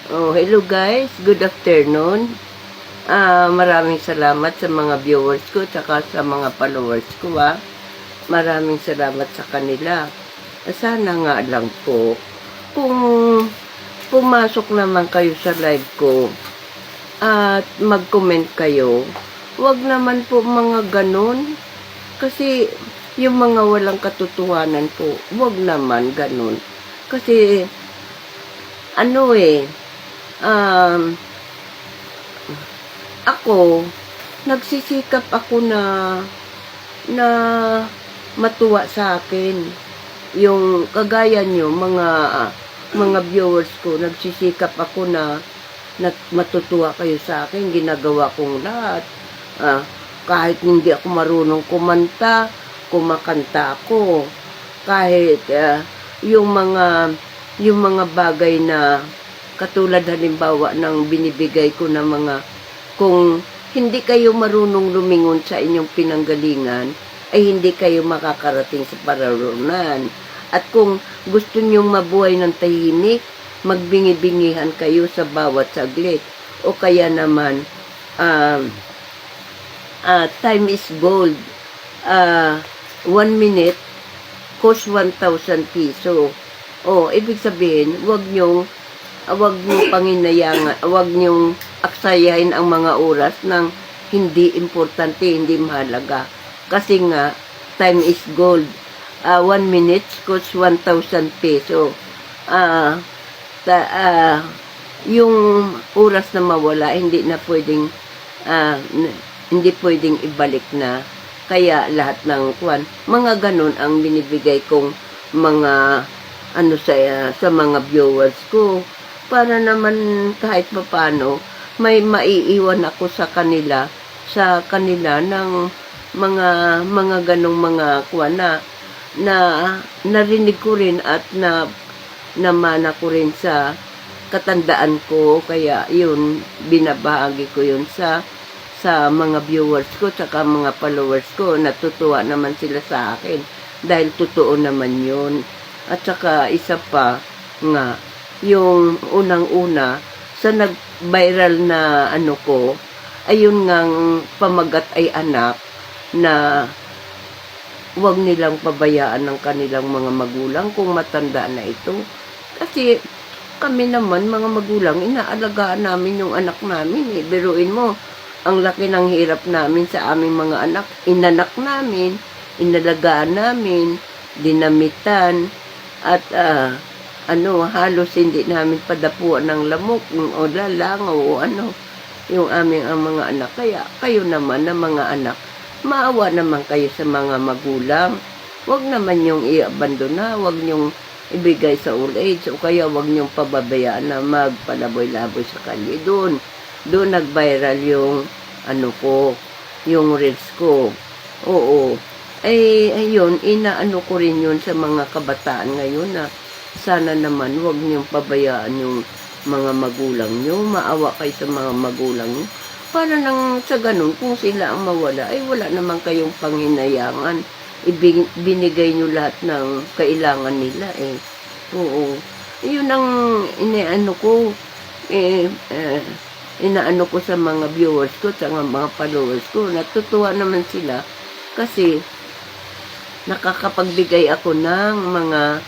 Oh, hello guys. Good afternoon. Maraming salamat sa mga viewers ko tsaka sa mga followers ko. Maraming salamat sa kanila. Sana nga lang po kung pumasok naman kayo sa live ko at mag-comment kayo. Huwag naman po mga ganon. Kasi yung mga walang katotohanan po, huwag naman ganon. Kasi ako, nagsisikap ako na matuwa sa akin. Yung kagaya nyo, mga viewers ko, nagsisikap ako na matutuwa kayo sa akin. Ginagawa kong lahat. Kahit hindi ako marunong kumakanta ako. Kahit yung mga bagay na katulad halimbawa ng binibigay ko na mga, kung hindi kayo marunong lumingon sa inyong pinanggalingan, ay hindi kayo makakarating sa pararunan. At kung gusto nyong mabuhay ng tahimik, magbingi-bingihan kayo sa bawat saglit. O kaya naman, time is gold. 1 minute cost 1,000 piso. Ibig sabihin, wag nyong panginayangan, wag nyong aksayahin ang mga oras ng hindi importante, hindi mahalaga. Kasi nga, time is gold. 1 minute costs 1,000 peso. Yung oras na mawala, hindi pwedeng ibalik na. Kaya lahat ng mga ganun ang binibigay kong mga sa mga viewers ko, para naman kahit papano may maiiwan ako sa kanila ng mga ganong mga na narinig ko rin at namana ko rin sa katandaan ko. Kaya yun, binabahagi ko yun sa mga viewers ko tsaka mga followers ko. Natutuwa naman sila sa akin dahil totoo naman yun. At saka isa pa nga, yung unang-una sa nag-viral na ko, ayun ngang pamagat ay anak na huwag nilang pabayaan ng kanilang mga magulang kung matanda na ito. Kasi kami naman mga magulang, inaalagaan namin yung anak namin. Biruin mo, ang laki ng hirap namin sa aming mga anak. Inanak namin, inalagaan namin, dinamitan, at halos hindi namin padapuan ng lamok o lalangaw o yung aming ang mga anak. Kaya kayo naman na mga anak, maawa naman kayo sa mga magulang. Huwag naman yung i-abandona, huwag yung ibigay sa old age, o kaya huwag yung pababayaan na magpalaboy-laboy sa kalye. Doon nag-viral yung yung reels ko. Oo. Ayun, inaano ko rin yun sa mga kabataan ngayon na sana naman huwag niyong pabayaan yung mga magulang niyo. Maawa kayo sa mga magulang niyo. Para nang sa ganun, kung sila ang mawala, ay wala naman kayong panghinayangan. Binigay niyo lahat ng kailangan nila Oo. Yun ang inaano ko sa mga viewers ko, sa mga followers ko. Natutuwa naman sila kasi nakakapagbigay ako ng mga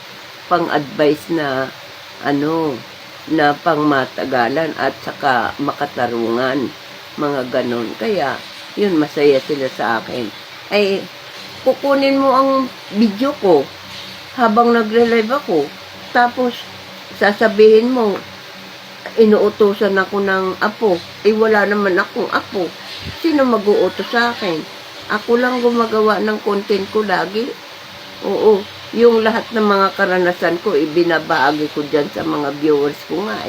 pang-advise na na pangmatagalan at saka makatarungan, mga ganon. Kaya yun, masaya sila sa akin. Kukunin mo ang video ko habang nagre-live ako, tapos sasabihin mo inuutosan ako ng apo. Wala naman akong apo. Sino mag-uutos sa akin? Ako lang gumagawa ng content ko lagi. Oo, yung lahat ng mga karanasan ko, ibinabahagi ko dyan sa mga viewers ko nga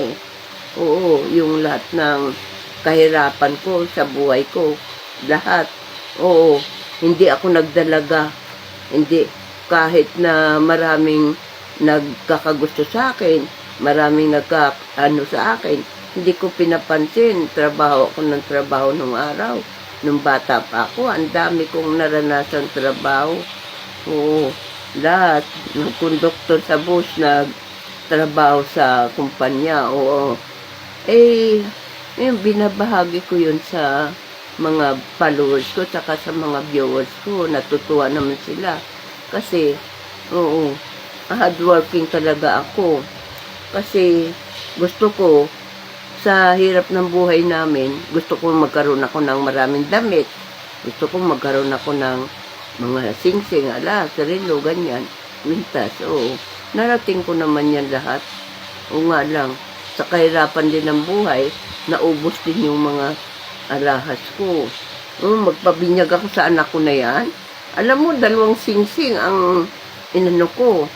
Oo, yung lahat ng kahirapan ko sa buhay ko. Lahat. Oo, hindi ako nagdalaga. Hindi, kahit na maraming nagkakagusto sa akin, maraming sa akin, hindi ko pinapansin. Trabaho ako ng trabaho nung araw. Nung bata pa ako, ang dami kong naranasan trabaho. Oo, lahat. Ng konduktor sa bus, nagtrabaho sa kumpanya. Oo, Eh, binabahagi ko yun sa mga followers ko, tsaka sa mga viewers ko. Natutuwa naman sila. Kasi, oo, hardworking talaga ako. Kasi, gusto ko, sa hirap ng buhay namin, gusto ko magkaroon ako ng maraming damit. Gusto ko magkaroon ako ng mga sing-sing, sarilo, ganyan. Mintas, oo. Narating ko naman yan lahat. O nga lang, sa kahirapan din ng buhay, naubos din yung mga alahas ko. Magpabinyag ako sa anak ko na yan. Alam mo, 2 sing-sing ang inano ko.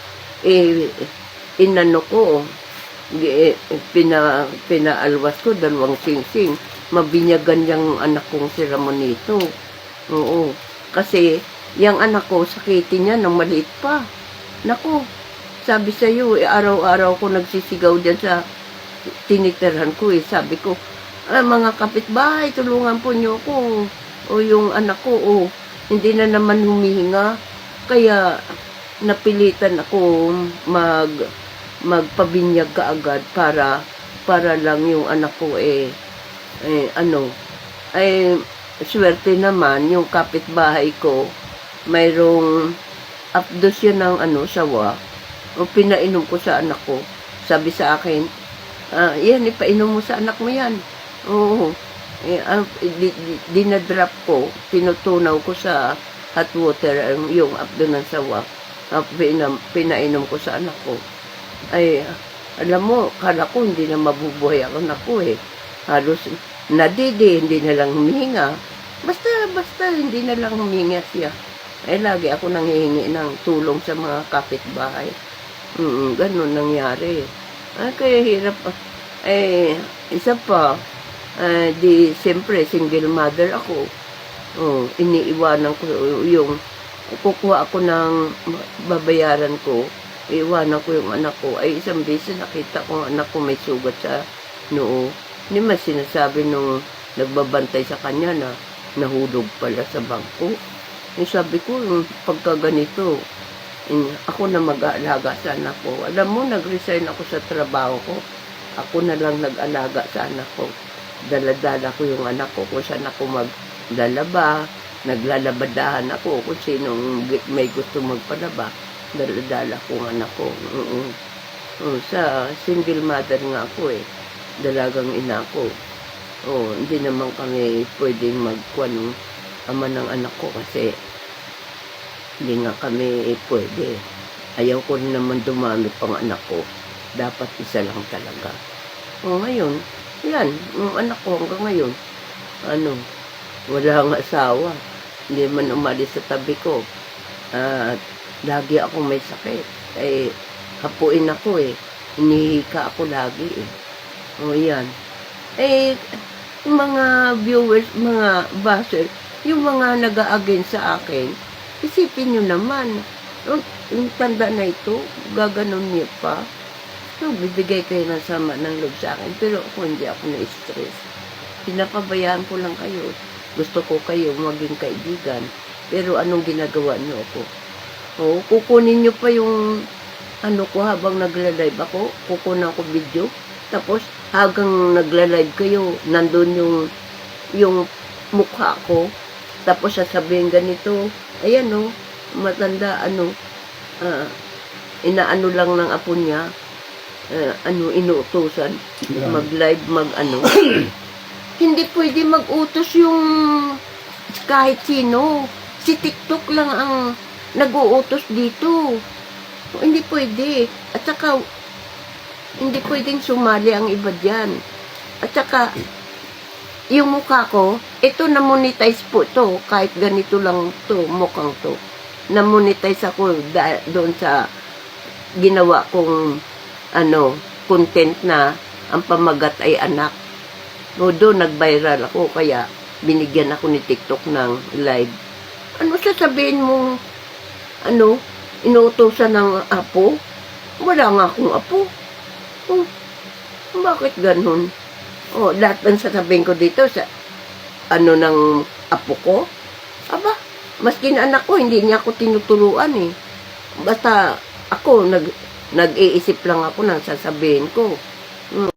Pinaalwas ko, 2 sing-sing. Mabinyagan yung anak kong si Ramonito. Oo. Kasi, yung anak ko, sakitin niya nang maliit pa. Naku, sabi sa'yo, araw-araw ko nagsisigaw dyan sa tinitirhan ko. Sabi ko, mga kapitbahay, tulungan po niyo ko. O yung anak ko, hindi na naman humihinga. Kaya, napilitan ako magpabinyag kaagad para lang yung anak ko swerte naman yung kapitbahay ko, mayroong apdos yun ng sawa, o pinainom ko sa anak ko. Sabi sa akin, yan, ipainom mo sa anak mo yan. Oo. Dinadrop ko, tinutunaw ko sa hot water yung apdo ng sawa. Pinainom ko sa anak ko. Alam mo, kala ko hindi na mabubuhay ang anak ko Halos hindi na lang humihinga. Basta hindi na lang humihinga siya. Lagi ako nanghihingi ng tulong sa mga kapitbahay. Ganun nangyari. Kaya hirap. Isa pa, siyempre, single mother ako. Iniiwanan ko yung, kukuha ako ng babayaran ko, iiwanan ko yung anak ko. Isang beses nakita ko ang anak ko may sugat sa noo. Hindi man sinasabi nung nagbabantay sa kanya na nahulog pala sa bangko. Sabi ko, pagka ganito, ako na mag-aalaga sa anak ko. Alam mo, nag-resign ako sa trabaho ko. Ako na lang nag-alaga sa anak ko. Dala-dala ko yung anak ko kung saan ako maglalaba. Naglalabadahan ako kung sinong may gusto magpalaba. Dala-dala ko ang anak ko. Sa single mother nga ako dalagang ina ko. Hindi naman kami pwedeng magkuhan ng ama ng anak ko kasi hindi nga kami pwede. Ayaw ko rin naman dumami pang anak ko. Dapat isa lang talaga. Ngayon, yan, yung anak ko hanggang ngayon, wala nga asawa. Hindi man umalis sa tabi ko. Lagi ako may sakit. Hapuin ako Hinihika ako lagi yan. Yung mga viewers, mga basher, yung mga nag-a-against sa akin, isipin nyo naman, yung tanda na ito, gaganon niyo pa. Bibigay kayo ng sama ng loob sa akin, pero ako hindi ako na-stress. Pinapabayaan ko lang kayo. Gusto ko kayo maging kaibigan, pero anong ginagawa niyo ako? Kukunin niyo pa yung ko habang nagla-live ako, kukunan ko video, tapos hanggang nagla-live kayo, nandun yung mukha ko, tapos sasabihin ganito, ayan matanda, inaano lang ng apo niya, inuutosan, mag-live, Hindi pwede mag-utos yung kahit sino. Si TikTok lang ang nag-uutos dito. Hindi pwede. At saka, hindi pwedeng sumali ang iba dyan. At saka, yung mukha ko, ito na-monetize po to. Kahit ganito lang to, mukhang to. Na-monetize ako doon sa ginawa kong content na ang pamagat ay anak. Doon nag-viral ako, kaya binigyan ako ni TikTok ng live. Sasabihin mo, inuutosan ng apo? Wala nga akong apo. Bakit ganun? Lahat ng sasabihin ko dito sa ng apo ko? Aba, maski na anak ko, hindi niya ako tinuturuan Basta ako, nag-iisip lang ako ng sasabihin ko.